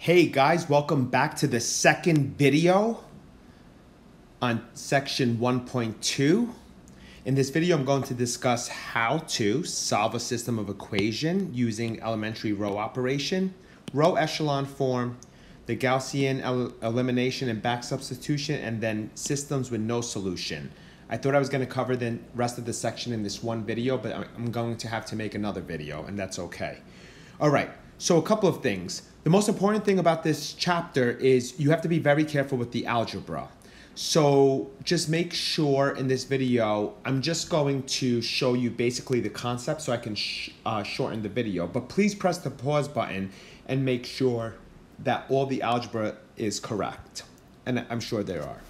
Hey guys, welcome back to the second video on section 1.2. In this video, I'm going to discuss how to solve a system of equation using elementary row operation, row echelon form, the Gaussian elimination and back substitution, and then systems with no solution. I thought I was going to cover the rest of the section in this one video, but I'm going to have to make another video, and that's okay. All right, so a couple of things. The most important thing about this chapter is you have to be very careful with the algebra. So just make sure in this video, I'm just going to show you basically the concept so I can shorten the video. But please press the pause button and make sure that all the algebra is correct. And I'm sure there are.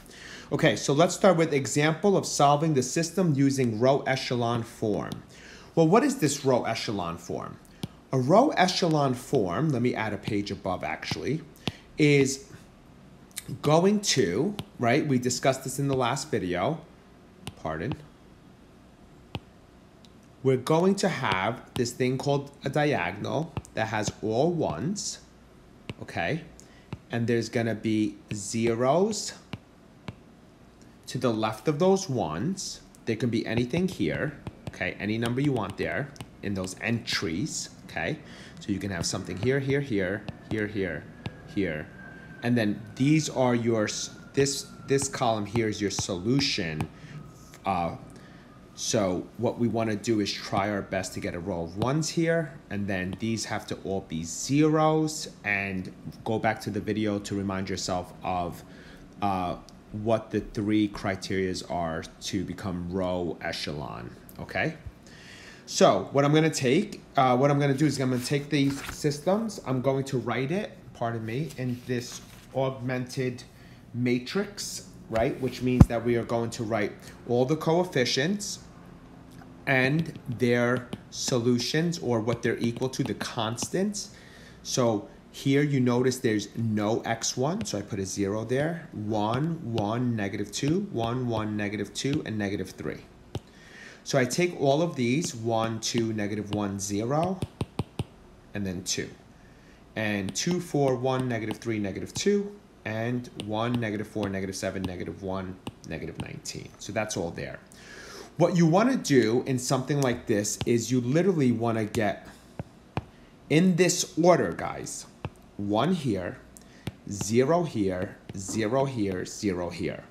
Okay, so let's start with example of solving the system using row echelon form. Well, what is this row echelon form? A row echelon form, let me add a page above actually, is going to, right, we discussed this in the last video, we're going to have this thing called a diagonal that has all ones, okay, and there's gonna be zeros to the left of those ones. There can be anything here, okay, any number you want there in those entries. Okay, so you can have something here, here, here, here, here, here, and then these are your, this column here is your solution. So what we want to do is try our best to get a row of ones here, and then these have to all be zeros, and go back to the video to remind yourself of what the three criterias are to become row echelon, okay? So what I'm going to do is I'm going to take these systems, I'm going to write it, in this augmented matrix, right? Which means that we are going to write all the coefficients and their solutions, or what they're equal to, the constants. So here you notice there's no x1, so I put a 0 there. 1, 1, negative 2, 1, 1, negative 2, and negative 3. So I take all of these, 1, 2, negative 1, 0, and then 2. And 2, 4, 1, negative 3, negative 2, and 1, negative 4, negative 7, negative 1, negative 19. So that's all there. What you want to do in something like this is you literally want to get in this order, guys. 1 here, 0 here, 0 here, 0 here.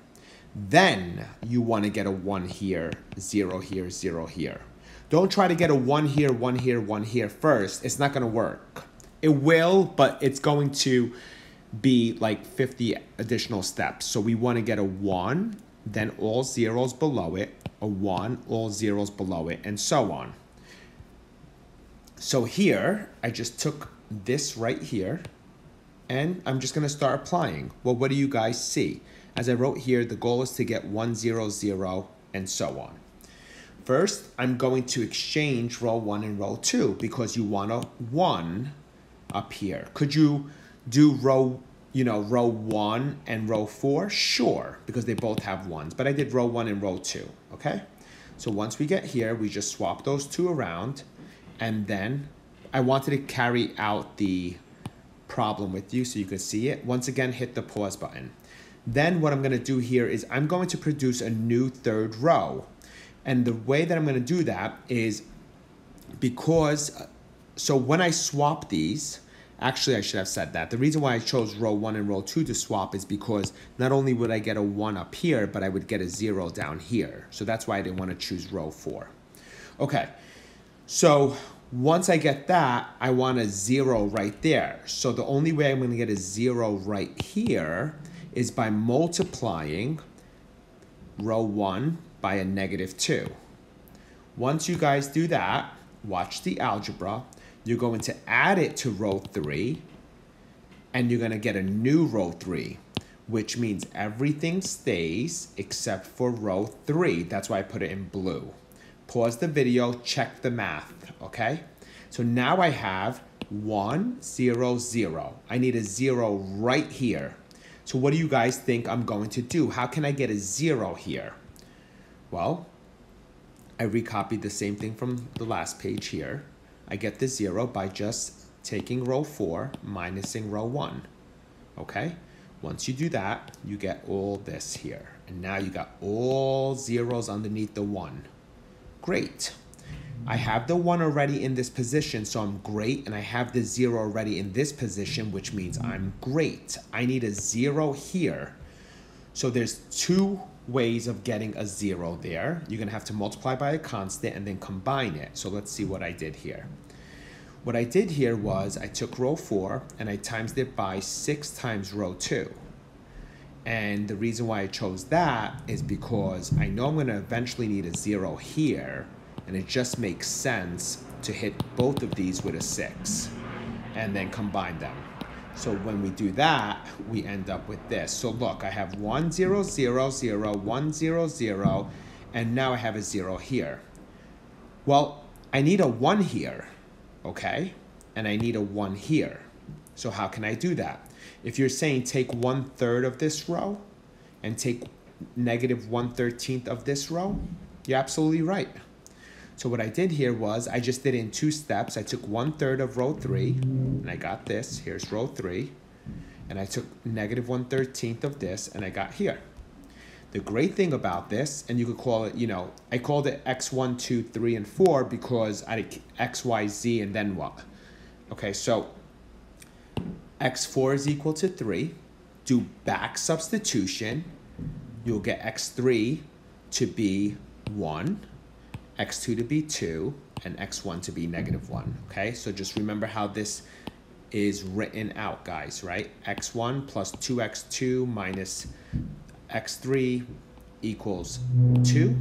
Then you want to get a 1 here, 0 here, 0 here. Don't try to get a 1 here, 1 here, 1 here first. It's not going to work. It will, but it's going to be like 50 additional steps. So we want to get a 1, then all zeros below it, a 1, all zeros below it, and so on. So here, I just took this right here, and I'm just going to start applying. Well, what do you guys see? As I wrote here, the goal is to get 1, 0, 0, and so on. First, I'm going to exchange row 1 and row 2 because you want a 1 up here. Could you do row 1 and row 4? Sure, because they both have 1s, but I did row 1 and row 2, okay? So once we get here, we just swap those two around, and then I wanted to carry out the problem with you so you could see it. Once again, hit the pause button. Then what I'm going to do here is I'm going to produce a new third row. And the way that I'm going to do that is so when I swap these, actually I should have said that. The reason why I chose row 1 and row 2 to swap is because not only would I get a 1 up here, but I would get a 0 down here. So that's why I didn't want to choose row 4. Okay, so once I get that, I want a 0 right there. So the only way I'm going to get a 0 right here is by multiplying row 1 by a negative 2. Once you guys do that, watch the algebra. You're going to add it to row 3, and you're going to get a new row 3, which means everything stays except for row 3. That's why I put it in blue. Pause the video, check the math, okay? So now I have 1, 0, 0. I need a 0 right here. So what do you guys think I'm going to do? How can I get a 0 here? Well, I recopied the same thing from the last page here. I get the 0 by just taking row 4 minusing row 1. okay? Once you do that, you get all this here. And now you got all zeros underneath the 1. Great. I have the 1 already in this position, so I'm great. And I have the 0 already in this position, which means I'm great. I need a 0 here. So there's 2 ways of getting a 0 there. You're going to have to multiply by a constant and then combine it. So let's see what I did here. What I did here was I took row 4 and I times it by 6 times row 2. And the reason why I chose that is because I know I'm going to eventually need a 0 here, and it just makes sense to hit both of these with a 6 and then combine them. So when we do that, we end up with this. So look, I have 1, 0, 0, 0, 1, 0, 0, and now I have a 0 here. Well, I need a 1 here, okay? And I need a 1 here. So how can I do that? If you're saying take 1/3 of this row and take negative 1/13 of this row, you're absolutely right. So what I did here was I just did it in 2 steps. I took 1/3 of row 3, and I got this. Here's row 3. And I took negative 1/13 of this, and I got here. The great thing about this, and you could call it, you know, I called it x1, 2, 3, and 4 because I did x, y, z, and then what? Okay, so x4 is equal to 3. Do back substitution. You'll get x3 to be 1, x2 to be 2, and x1 to be negative 1. Okay, so just remember how this is written out, guys, right? x1 plus 2x2 minus x3 equals 2.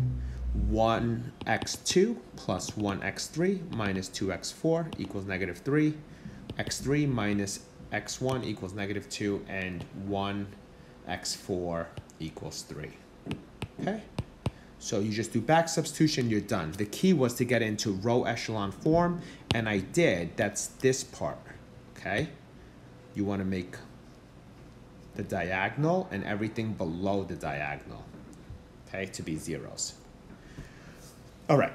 1x2 plus 1x3 minus 2x4 equals negative 3. x3 minus x1 equals negative 2, and 1x4 equals 3. Okay? So you just do back substitution, you're done. The key was to get into row echelon form, and I did. That's this part, okay? You want to make the diagonal and everything below the diagonal, okay, to be zeros. All right.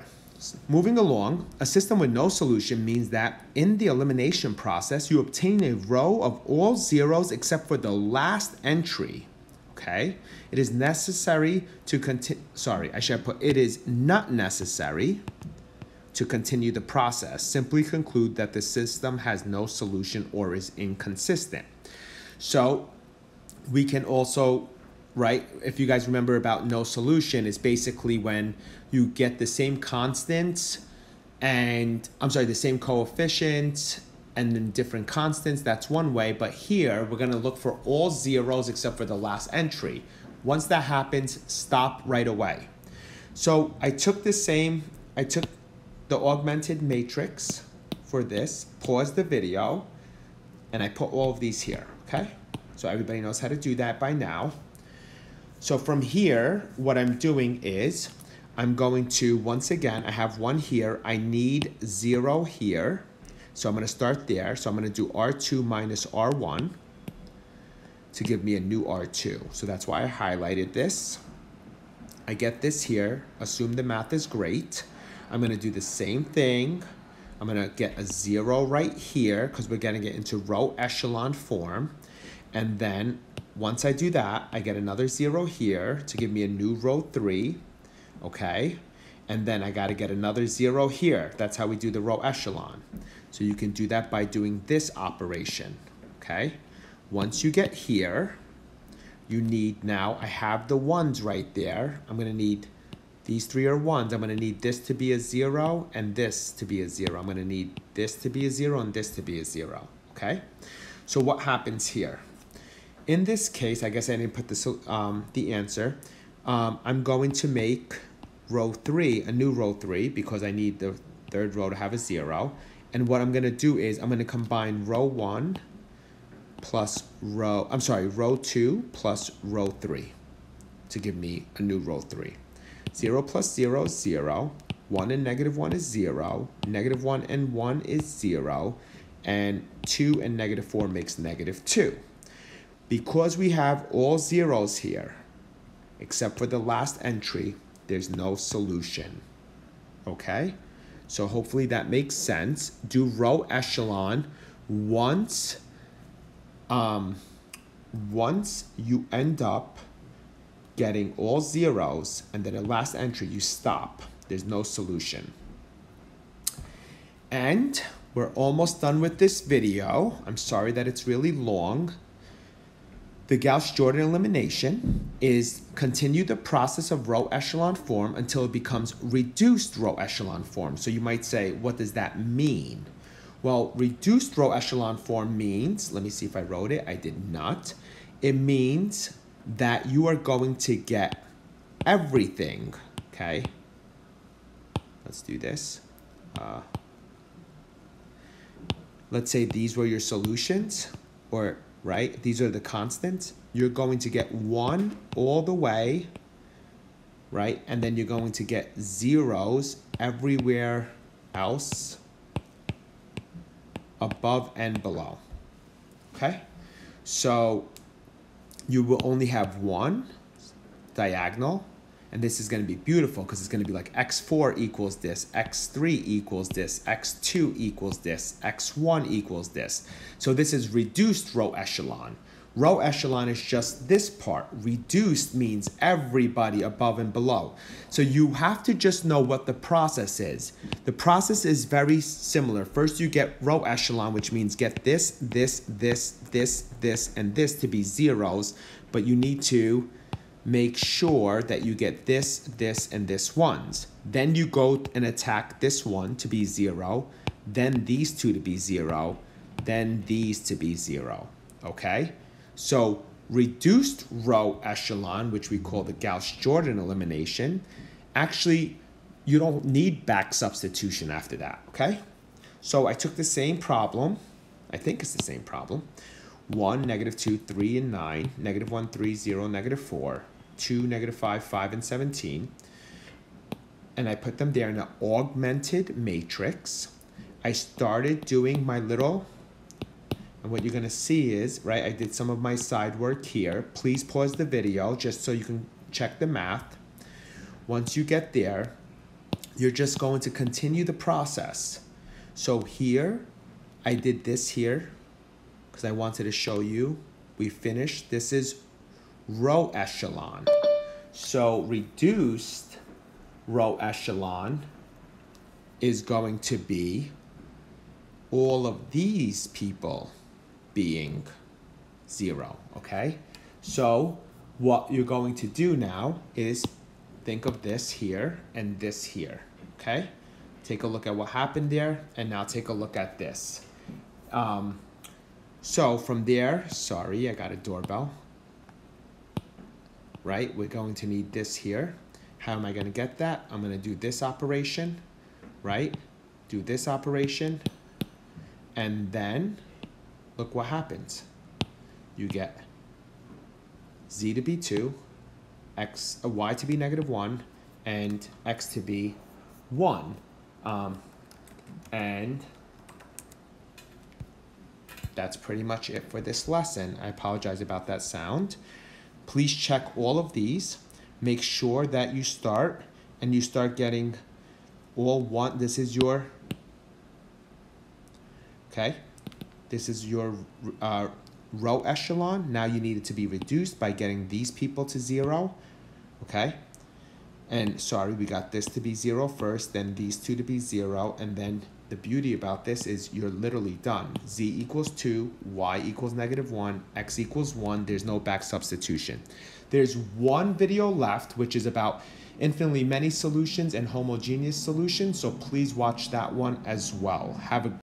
Moving along, a system with no solution means that in the elimination process, you obtain a row of all zeros except for the last entry, okay? It is necessary to continue, it is not necessary to continue the process. Simply conclude that the system has no solution or is inconsistent. So we can also, right, if you guys remember about no solution, it's basically when you get the same constants and, the same coefficients and then different constants. That's one way, but here we're gonna look for all zeros except for the last entry. Once that happens, stop right away. So I took the augmented matrix for this, paused the video, and I put all of these here, okay? So everybody knows how to do that by now. So from here, what I'm doing is I'm going to, once again, I have 1 here. I need 0 here. So I'm going to start there. So I'm going to do R2 minus R1 to give me a new R2. So that's why I highlighted this. I get this here. Assume the math is great. I'm going to do the same thing. I'm going to get a 0 right here because we're getting it into row echelon form. And then once I do that, I get another 0 here to give me a new row 3, okay? And then I got to get another 0 here. That's how we do the row echelon. So you can do that by doing this operation, okay? Once you get here, you need now, I have the 1s right there. I'm going to need, these 3 are 1s. I'm going to need this to be a 0 and this to be a 0. I'm going to need this to be a 0 and this to be a 0, okay? So what happens here? In this case, I guess I didn't put the answer. I'm going to make row 3, a new row 3, because I need the 3rd row to have a 0. And what I'm going to do is I'm going to combine row 1 plus row 2 plus row 3 to give me a new row 3. 0 plus 0 is 0. 1 and negative 1 is 0. Negative 1 and 1 is 0. And 2 and negative 4 makes negative 2. Because we have all zeros here, except for the last entry, there's no solution, okay? So hopefully that makes sense. Do row echelon once once you end up getting all zeros and then the last entry, you stop. There's no solution. And we're almost done with this video. I'm sorry that it's really long. The Gauss-Jordan elimination is continue the process of row echelon form until it becomes reduced row echelon form. So you might say, what does that mean? Well, reduced row echelon form means, let me see if I wrote it, I did not. It means that you are going to get everything, okay? Let's do this. Let's say these were your solutions, or right, these are the constants. You're going to get 1 all the way, right? And then you're going to get zeros everywhere else above and below, okay? So you will only have 1 diagonal, and this is going to be beautiful because it's going to be like x4 equals this, x3 equals this, x2 equals this, x1 equals this. So this is reduced row echelon. Row echelon is just this part. Reduced means everybody above and below. So you have to just know what the process is. The process is very similar. First you get row echelon, which means get this, this, this, this, this, and this to be zeros, but you need to make sure that you get this, this, and this ones. Then you go and attack this one to be 0, then these two to be 0, then these to be 0, okay? So reduced row echelon, which we call the Gauss-Jordan elimination, actually, you don't need back substitution after that, okay? So I took the same problem, I think it's the same problem, 1, -2, 3, and 9, -1, 3, 0, -4, 2, -5, 5, and 17. And I put them there in an augmented matrix. I started doing my little, and what you're going to see is, right, I did some of my side work here. Please pause the video just so you can check the math. Once you get there, you're just going to continue the process. So here, I did this here because I wanted to show you. We finished. This is row echelon. So reduced row echelon is going to be all of these people being 0, okay? So what you're going to do now is think of this here and this here, okay? Take a look at what happened there, and now take a look at this. So from there, sorry, I got a doorbell. Right, we're going to need this here. How am I going to get that? I'm going to do this operation, right? Do this operation, and then look what happens. You get z to be 2, y to be -1, and x to be 1. And that's pretty much it for this lesson. I apologize about that sound. Please check all of these. Make sure that you start getting all 1. This is your, okay? This is your row echelon. Now you need it to be reduced by getting these people to 0, okay? And sorry, we got this to be 0 first, then these two to be 0, and then the beauty about this is you're literally done. Z equals 2, y equals -1, x equals 1. There's no back substitution. There's one video left, which is about infinitely many solutions and homogeneous solutions, so please watch that one as well. Have a